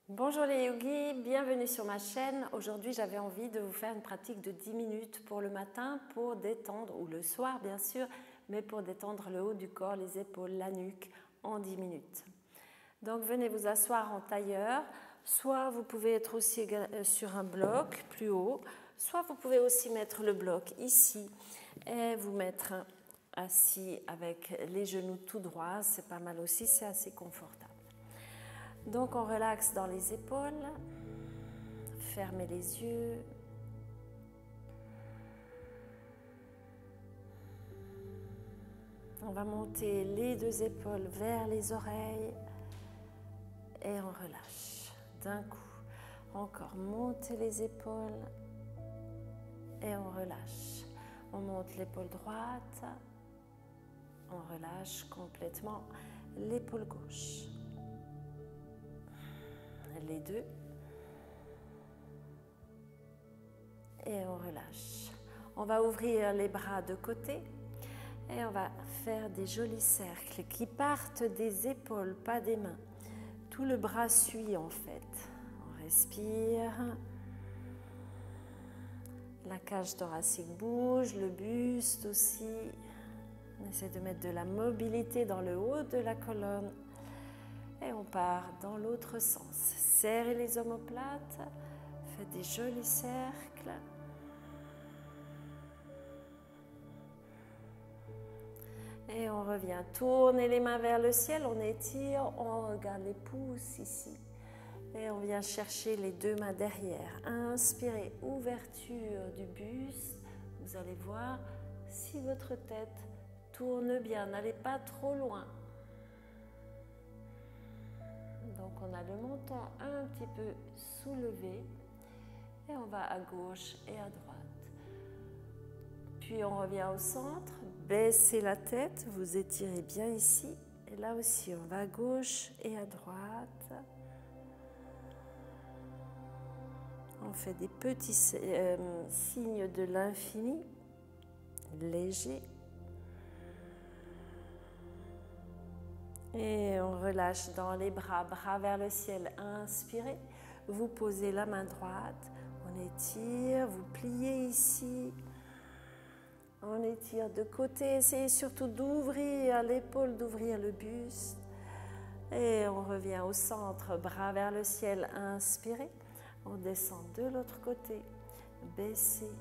Bonjour les yogis, bienvenue sur ma chaîne. Aujourd'hui, j'avais envie de vous faire une pratique de 10 minutes pour le matin pour détendre, ou le soir bien sûr, mais pour détendre le haut du corps, les épaules, la nuque en 10 minutes. Donc venez vous asseoir en tailleur, soit vous pouvez être aussi sur un bloc plus haut, soit vous pouvez aussi mettre le bloc ici et vous mettre assis avec les genoux tout droits, c'est pas mal aussi, c'est assez confortable. Donc on relaxe dans les épaules, fermez les yeux. On va monter les deux épaules vers les oreilles et on relâche d'un coup. Encore monter les épaules et on relâche. On monte l'épaule droite, on relâche complètement l'épaule gauche. Les deux et on relâche. On va ouvrir les bras de côté et on va faire des jolis cercles qui partent des épaules, pas des mains. Tout le bras suit en fait. On respire. La cage thoracique bouge, le buste aussi. On essaie de mettre de la mobilité dans le haut de la colonne. Et on part dans l'autre sens. Serrez les omoplates, faites des jolis cercles. Et on revient. Tournez les mains vers le ciel, on étire, on regarde les pouces ici. Et on vient chercher les deux mains derrière. Inspirez, ouverture du buste. Vous allez voir si votre tête tourne bien. N'allez pas trop loin. Donc on a le menton un petit peu soulevé et on va à gauche et à droite. Puis on revient au centre, baissez la tête, vous étirez bien ici. Et là aussi on va à gauche et à droite. On fait des petits signes de l'infini, légers. Et on relâche dans les bras, bras vers le ciel, inspirez. Vous posez la main droite, on étire, vous pliez ici. On étire de côté, essayez surtout d'ouvrir l'épaule, d'ouvrir le buste. Et on revient au centre, bras vers le ciel, inspirez. On descend de l'autre côté, baissez.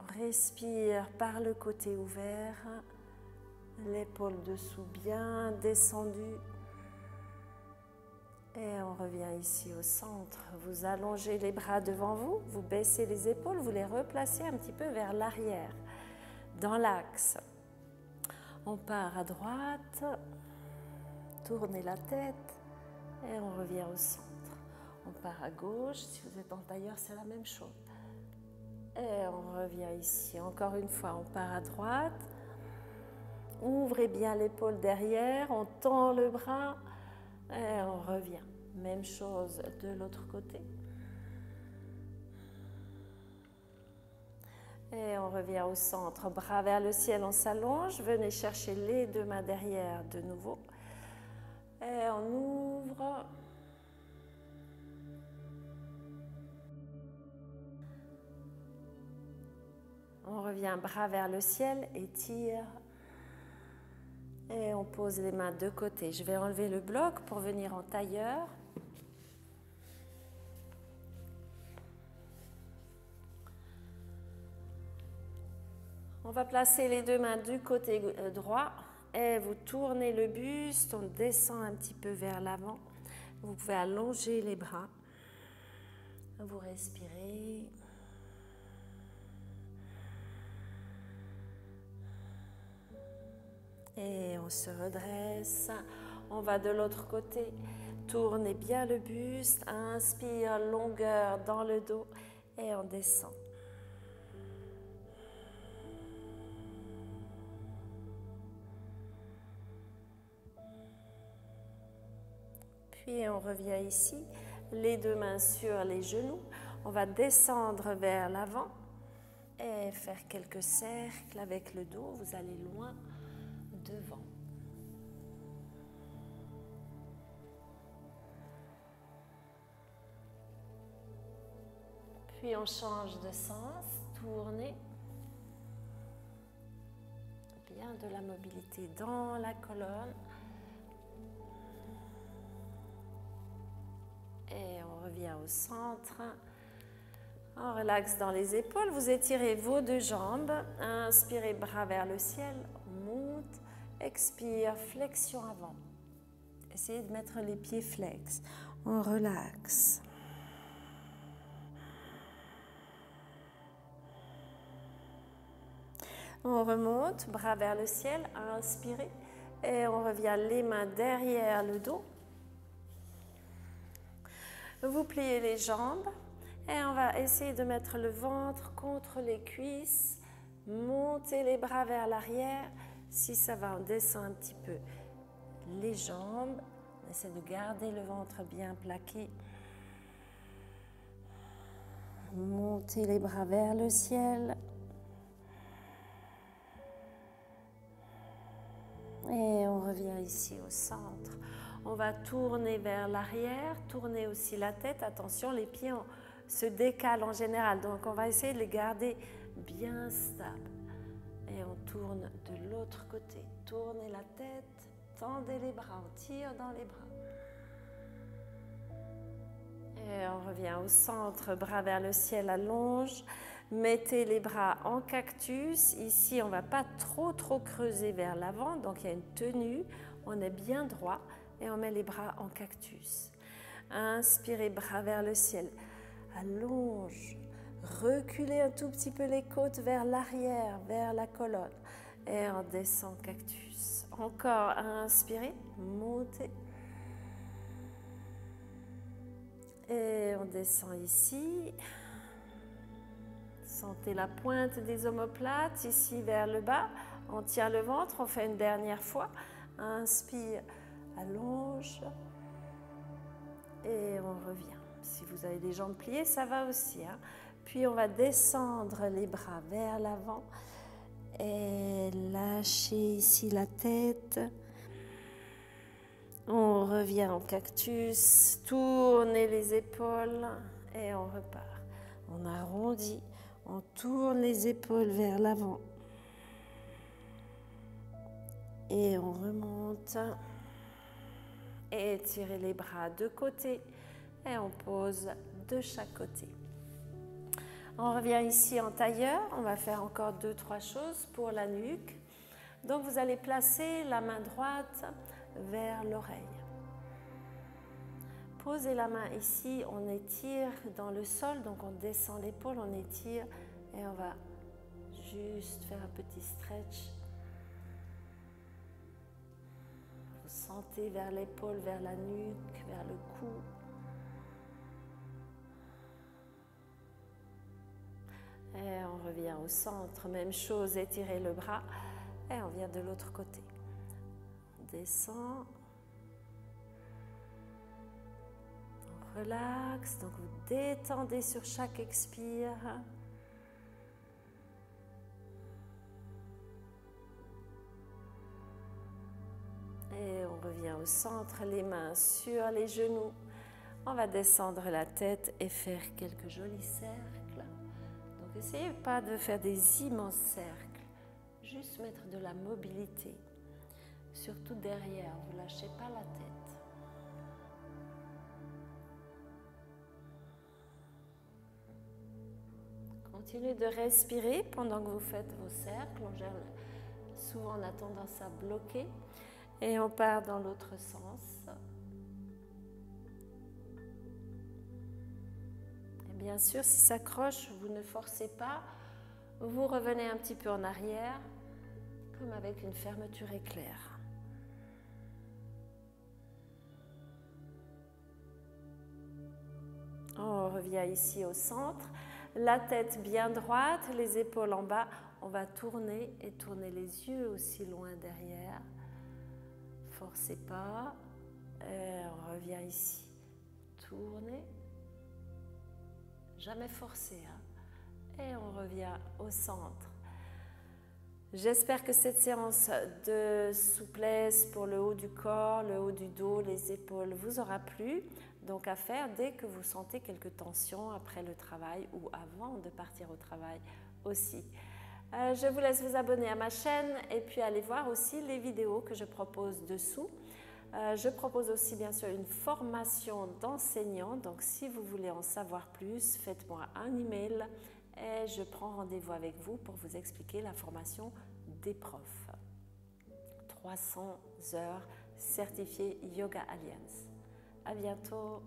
On respire par le côté ouvert, l'épaule dessous bien descendue. Et on revient ici au centre. Vous allongez les bras devant vous, vous baissez les épaules, vous les replacez un petit peu vers l'arrière, dans l'axe. On part à droite, tournez la tête et on revient au centre. On part à gauche, si vous êtes en tailleur, c'est la même chose. Et on revient ici. Encore une fois, on part à droite. Ouvrez bien l'épaule derrière, on tend le bras et on revient. Même chose de l'autre côté. Et on revient au centre, bras vers le ciel, on s'allonge. Venez chercher les deux mains derrière de nouveau. Et on ouvre. On revient bras vers le ciel, étire. Et on pose les mains de côté. Je vais enlever le bloc pour venir en tailleur. On va placer les deux mains du côté droit et vous tournez le buste, on descend un petit peu vers l'avant. Vous pouvez allonger les bras. Vous respirez. Et on se redresse, on va de l'autre côté, tournez bien le buste, inspire, longueur dans le dos et on descend. Puis on revient ici, les deux mains sur les genoux, on va descendre vers l'avant et faire quelques cercles avec le dos, vous allez loin devant. Puis on change de sens, tournez. Bien de la mobilité dans la colonne. Et on revient au centre. On relaxe dans les épaules. Vous étirez vos deux jambes. Inspirez, bras vers le ciel. Monte. Expire, flexion avant. Essayez de mettre les pieds flex. On relaxe. On remonte, bras vers le ciel. Inspirez. Et on revient les mains derrière le dos. Vous pliez les jambes. Et on va essayer de mettre le ventre contre les cuisses. Montez les bras vers l'arrière. Si ça va, on descend un petit peu les jambes. On essaie de garder le ventre bien plaqué. Montez les bras vers le ciel. Et on revient ici au centre. On va tourner vers l'arrière, tourner aussi la tête. Attention, les pieds se décalent en général. Donc, on va essayer de les garder bien stables. Et on tourne de l'autre côté. Tournez la tête, tendez les bras, on tire dans les bras. Et on revient au centre, bras vers le ciel, allonge. Mettez les bras en cactus. Ici, on ne va pas trop creuser vers l'avant. Donc, il y a une tenue. On est bien droit et on met les bras en cactus. Inspirez, bras vers le ciel. Allonge. Reculez un tout petit peu les côtes vers l'arrière, vers la colonne. Et on descend cactus. Encore, inspirez, montez. Et on descend ici. Sentez la pointe des omoplates, ici vers le bas. On tient le ventre, on fait une dernière fois. Inspire, allonge. Et on revient. Si vous avez les jambes pliées, ça va aussi. Puis on va descendre les bras vers l'avant. Et lâchez ici la tête. On revient en cactus. Tournez les épaules. Et on repart. On arrondit. On tourne les épaules vers l'avant. Et on remonte. Et étirez les bras de côté. Et on pose de chaque côté. On revient ici en tailleur. On va faire encore 2-3 choses pour la nuque. Donc vous allez placer la main droite vers l'oreille. Posez la main ici, on étire dans le sol, donc on descend l'épaule, on étire et on va juste faire un petit stretch. Vous sentez vers l'épaule, vers la nuque, vers le cou. Et on revient au centre, même chose, étirez le bras et on vient de l'autre côté. On descend. On relaxe, donc vous détendez sur chaque expire. Et on revient au centre, les mains sur les genoux. On va descendre la tête et faire quelques jolis cercles. Donc essayez pas de faire des immenses cercles, juste mettre de la mobilité, surtout derrière, vous ne lâchez pas la tête. Continuez de respirer pendant que vous faites vos cercles. Souvent on a tendance à bloquer et on part dans l'autre sens. Et bien sûr, si ça accroche, vous ne forcez pas. Vous revenez un petit peu en arrière, comme avec une fermeture éclair. On revient ici au centre. La tête bien droite, les épaules en bas. On va tourner et tourner les yeux aussi loin derrière. Forcez pas. Et on revient ici. Tournez. Jamais forcer. Et on revient au centre. J'espère que cette séance de souplesse pour le haut du corps, le haut du dos, les épaules vous aura plu. donc à faire dès que vous sentez quelques tensions après le travail ou avant de partir au travail aussi. Je vous laisse vous abonner à ma chaîne et puis aller voir aussi les vidéos que je propose dessous. Je propose aussi bien sûr une formation d'enseignant, donc si vous voulez en savoir plus, faites-moi un email et je prends rendez-vous avec vous pour vous expliquer la formation des profs. 300 heures certifiées Yoga Alliance. À bientôt.